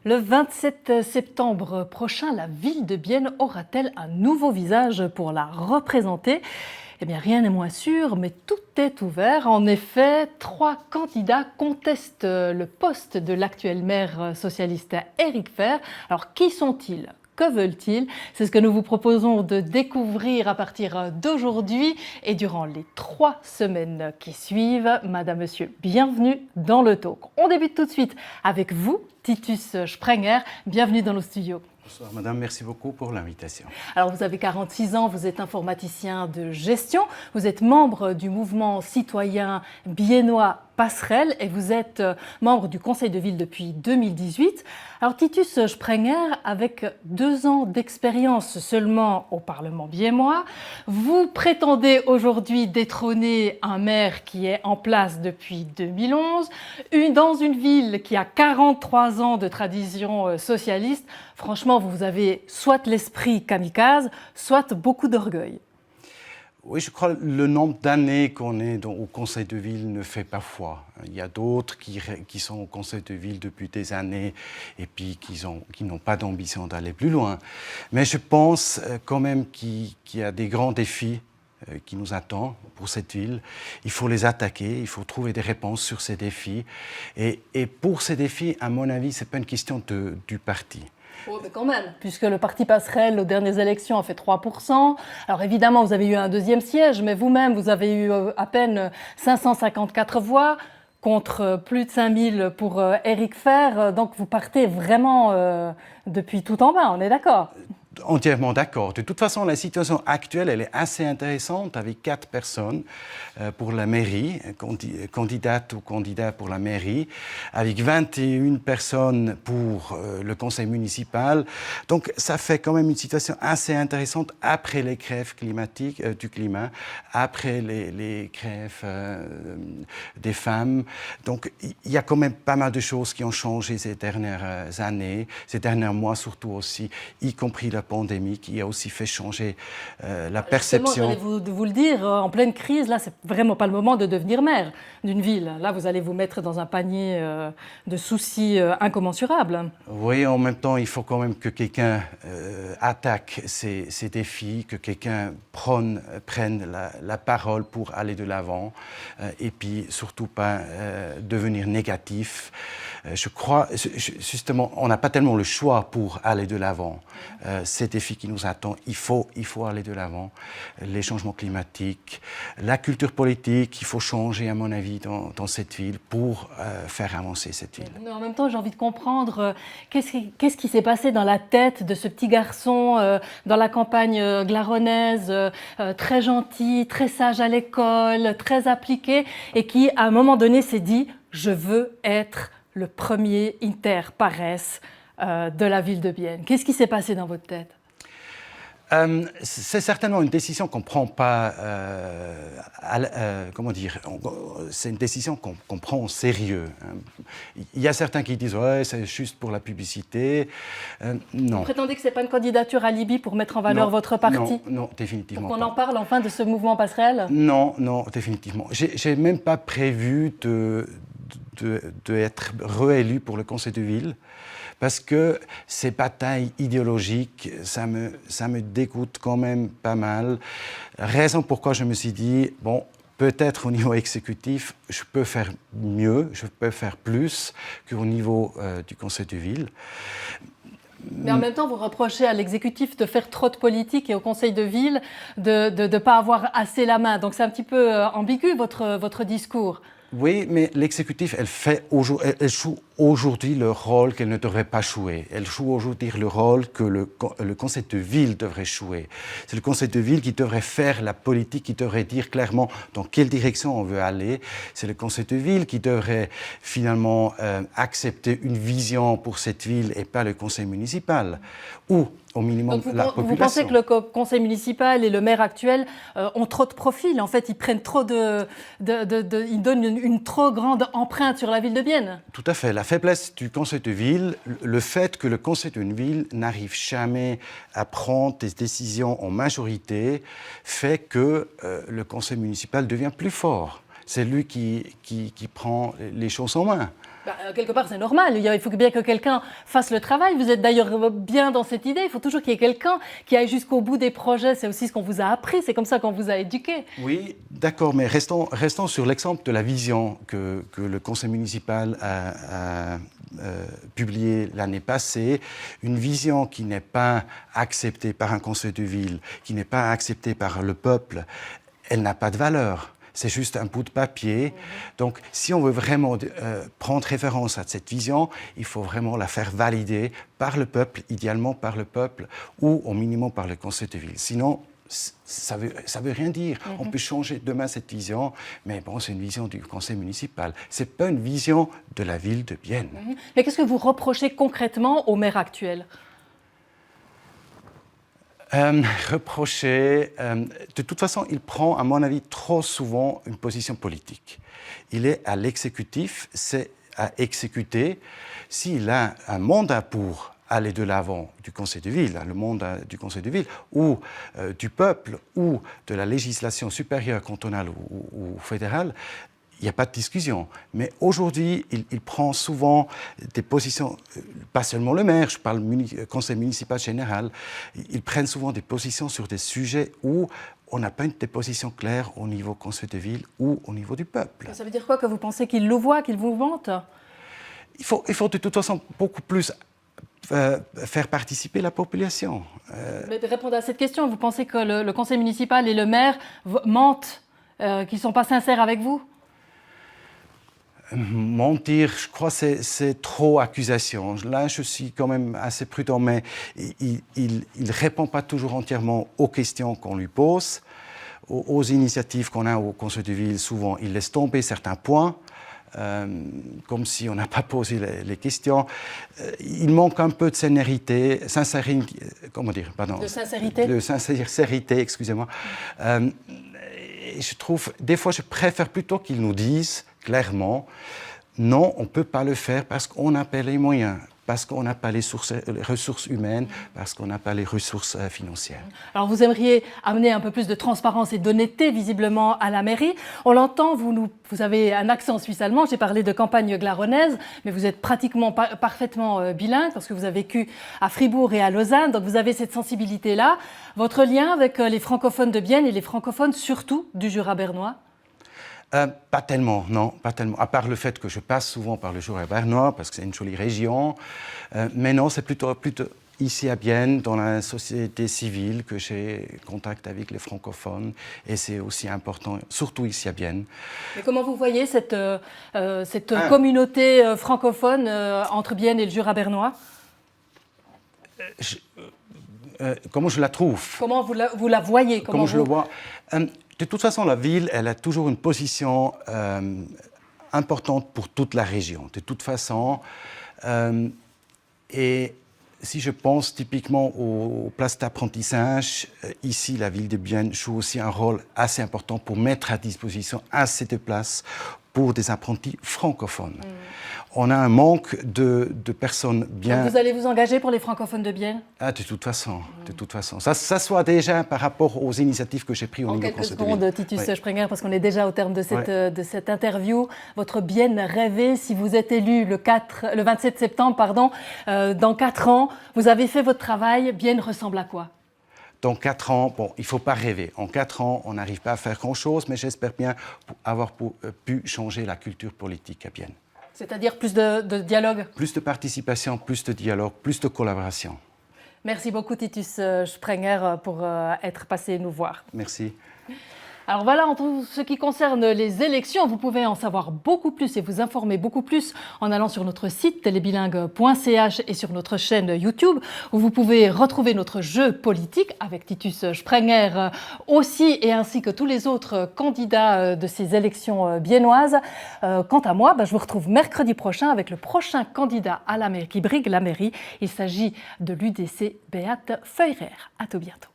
Le 27 septembre prochain, la ville de Bienne aura-t-elle un nouveau visage pour la représenter ? Eh bien, rien n'est moins sûr, mais tout est ouvert. En effet, 3 candidats contestent le poste de l'actuel maire socialiste Éric Fehr. Alors, qui sont-ils ? Que veulent-ils ? C'est ce que nous vous proposons de découvrir à partir d'aujourd'hui et durant les 3 semaines qui suivent. Madame, Monsieur, bienvenue dans le talk. On débute tout de suite avec vous, Titus Sprenger. Bienvenue dans nos studios. Bonsoir Madame, merci beaucoup pour l'invitation. Alors vous avez 46 ans, vous êtes informaticien de gestion, vous êtes membre du mouvement citoyen biennois Passerelle et vous êtes membre du conseil de ville depuis 2018. Alors Titus Sprenger, avec 2 ans d'expérience seulement au Parlement biennois, vous prétendez aujourd'hui détrôner un maire qui est en place depuis 2011, dans une ville qui a 43 ans de tradition socialiste. Franchement, vous avez soit l'esprit kamikaze, soit beaucoup d'orgueil. Oui, je crois que le nombre d'années qu'on est au conseil de ville ne fait pas foi. Il y a d'autres qui sont au conseil de ville depuis des années et puis qui n'ont pas d'ambition d'aller plus loin. Mais je pense quand même qu'il y a des grands défis qui nous attendent pour cette ville. Il faut les attaquer, il faut trouver des réponses sur ces défis. Et pour ces défis, à mon avis, ce n'est pas une question du parti. Oh, mais quand même, puisque le parti Passerelle aux dernières élections a fait 3%. Alors évidemment, vous avez eu un 2e siège, mais vous-même, vous avez eu à peine 554 voix contre plus de 5000 pour Éric Fehr. Donc vous partez vraiment depuis tout en bas, on est d'accord ? Entièrement d'accord. De toute façon, la situation actuelle, elle est assez intéressante avec 4 personnes pour la mairie, candidates ou candidats pour la mairie, avec 21 personnes pour le conseil municipal. Donc, ça fait quand même une situation assez intéressante après les grèves climatiques, du climat, après les grèves des femmes. Donc, il y a quand même pas mal de choses qui ont changé ces dernières années, ces derniers mois surtout aussi, y compris la pandémie qui a aussi fait changer la perception. J'allais vous le dire, en pleine crise, là, c'est vraiment pas le moment de devenir maire d'une ville. Là, vous allez vous mettre dans un panier de soucis incommensurables. Oui, en même temps, il faut quand même que quelqu'un attaque ces défis, que quelqu'un prenne la parole pour aller de l'avant et puis surtout pas devenir négatif. Je crois, justement, on n'a pas tellement le choix pour aller de l'avant. Ces défis qui nous attendent, il faut aller de l'avant. Les changements climatiques, la culture politique, il faut changer, à mon avis, dans cette ville pour faire avancer cette ville. Mais en même temps, j'ai envie de comprendre qu'est-ce qui s'est passé dans la tête de ce petit garçon dans la campagne glaronnaise, très gentil, très sage à l'école, très appliqué, et qui, à un moment donné, s'est dit « Je veux être le premier inter pares de la ville de Bienne ». Qu'est-ce qui s'est passé dans votre tête ? C'est certainement une décision qu'on ne prend pas, comment dire, c'est une décision qu'on prend au sérieux. Il y a certains qui disent « ouais, c'est juste pour la publicité ». Non. Vous prétendez que ce n'est pas une candidature alibi pour mettre en valeur votre parti ? Non, définitivement pas. Pour qu'on en parle enfin de ce mouvement Passerelle ? Non, définitivement. J'ai même pas prévu d'être réélu pour le conseil de ville. Parce que ces batailles idéologiques, ça me dégoûte quand même pas mal. Raison pourquoi je me suis dit, bon, peut-être au niveau exécutif, je peux faire mieux, je peux faire plus qu'au niveau du conseil de ville. Mais en même temps, vous reprochez à l'exécutif de faire trop de politique et au conseil de ville de ne pas avoir assez la main. Donc c'est un petit peu ambigu votre discours. Oui, mais l'exécutif, elle joue aujourd'hui le rôle qu'elle ne devrait pas jouer. Elle joue aujourd'hui le rôle que le conseil de ville devrait jouer. C'est le conseil de ville qui devrait faire la politique, qui devrait dire clairement dans quelle direction on veut aller. C'est le conseil de ville qui devrait finalement accepter une vision pour cette ville et pas le conseil municipal. Ou au minimum la population. Vous pensez que le conseil municipal et le maire actuel ont trop de profil. En fait, ils prennent trop ils donnent une trop grande empreinte sur la ville de Bienne. Tout à fait. La faiblesse du conseil de ville, le fait que le conseil de ville n'arrive jamais à prendre des décisions en majorité, fait que le conseil municipal devient plus fort. C'est lui qui prend les choses en main. Quelque part, c'est normal. Il faut bien que quelqu'un fasse le travail. Vous êtes d'ailleurs bien dans cette idée. Il faut toujours qu'il y ait quelqu'un qui aille jusqu'au bout des projets. C'est aussi ce qu'on vous a appris. C'est comme ça qu'on vous a éduqué. Oui, d'accord, mais restons sur l'exemple de la vision que le conseil municipal a publiée l'année passée. Une vision qui n'est pas acceptée par un conseil de ville, qui n'est pas acceptée par le peuple, elle n'a pas de valeur. C'est juste un bout de papier. Donc, si on veut vraiment prendre référence à cette vision, il faut vraiment la faire valider par le peuple, idéalement par le peuple, ou au minimum par le conseil de ville. Sinon, ça veut rien dire. On peut changer demain cette vision, mais bon, c'est une vision du conseil municipal. C'est pas une vision de la ville de Bienne. Mais qu'est-ce que vous reprochez concrètement au maire actuel ? Reprocher, de toute façon, il prend, à mon avis, trop souvent une position politique. Il est à l'exécutif, c'est à exécuter. S'il a un mandat pour aller de l'avant du conseil de ville, le mandat du conseil de ville, ou du peuple, ou de la législation supérieure cantonale ou fédérale, il n'y a pas de discussion. Mais aujourd'hui, il prend souvent des positions, pas seulement le maire, je parle conseil municipal général, ils prennent souvent des positions sur des sujets où on n'a pas des positions claires au niveau conseil de ville ou au niveau du peuple. Ça veut dire quoi, que vous pensez qu'il le voit, qu'il vous vante ? Il faut de toute façon beaucoup plus faire participer la population. Mais répondez à cette question. Vous pensez que le conseil municipal et le maire mentent, qu'ils ne sont pas sincères avec vous ? Mentir, je crois que c'est trop accusation. Là, je suis quand même assez prudent, mais il ne répond pas toujours entièrement aux questions qu'on lui pose, aux initiatives qu'on a au conseil de ville. Souvent, il laisse tomber certains points, comme si on n'a pas posé les questions. Il manque un peu de sincérité, de sincérité, excusez-moi. Je trouve, des fois, je préfère plutôt qu'ils nous disent clairement, non, on ne peut pas le faire parce qu'on n'a pas les moyens, parce qu'on n'a pas les ressources humaines, parce qu'on n'a pas les ressources financières. Alors vous aimeriez amener un peu plus de transparence et d'honnêteté visiblement à la mairie. On l'entend, vous avez un accent suisse-allemand, j'ai parlé de campagne glaronnaise, mais vous êtes pratiquement parfaitement bilingue parce que vous avez vécu à Fribourg et à Lausanne, donc vous avez cette sensibilité-là. Votre lien avec les francophones de Bienne et les francophones surtout du Jura bernois ? Pas tellement, non, pas tellement. À part le fait que je passe souvent par le Jura bernois, parce que c'est une jolie région. Mais non, c'est plutôt ici à Bienne, dans la société civile, que j'ai contact avec les francophones. Et c'est aussi important, surtout ici à Bienne. Mais comment vous voyez cette communauté francophone entre Bienne et le Jura bernois ? Comment je la trouve ? Comment vous la voyez ? Comment je le vois ? De toute façon, la ville, elle a toujours une position importante pour toute la région. De toute façon, et si je pense typiquement aux places d'apprentissage, ici, la ville de Bienne joue aussi un rôle assez important pour mettre à disposition assez de places pour des apprentis francophones. On a un manque de personnes bien... Donc vous allez vous engager pour les francophones de Bienne ? De toute façon. Ça soit déjà par rapport aux initiatives que j'ai prises au niveau conseil de ville. En quelques secondes, Titus Sprenger, parce qu'on est déjà au terme de cette interview. Votre Bienne rêvée, si vous êtes élu le 27 septembre, dans 4 ans, vous avez fait votre travail, Bienne ressemble à quoi ? Dans 4 ans, bon, il ne faut pas rêver. En 4 ans, on n'arrive pas à faire grand-chose, mais j'espère bien avoir pu changer la culture politique à Bienne. C'est-à-dire plus de dialogue ? Plus de participation, plus de dialogue, plus de collaboration. Merci beaucoup Titus Sprenger pour être passé nous voir. Merci. Alors voilà, en tout ce qui concerne les élections, vous pouvez en savoir beaucoup plus et vous informer beaucoup plus en allant sur notre site télébilingue.ch et sur notre chaîne YouTube où vous pouvez retrouver notre jeu politique avec Titus Sprenger aussi et ainsi que tous les autres candidats de ces élections biennoises. Quant à moi, je vous retrouve mercredi prochain avec le prochain candidat à la mairie qui brigue la mairie. Il s'agit de l'UDC Beate Feurer. À tout bientôt.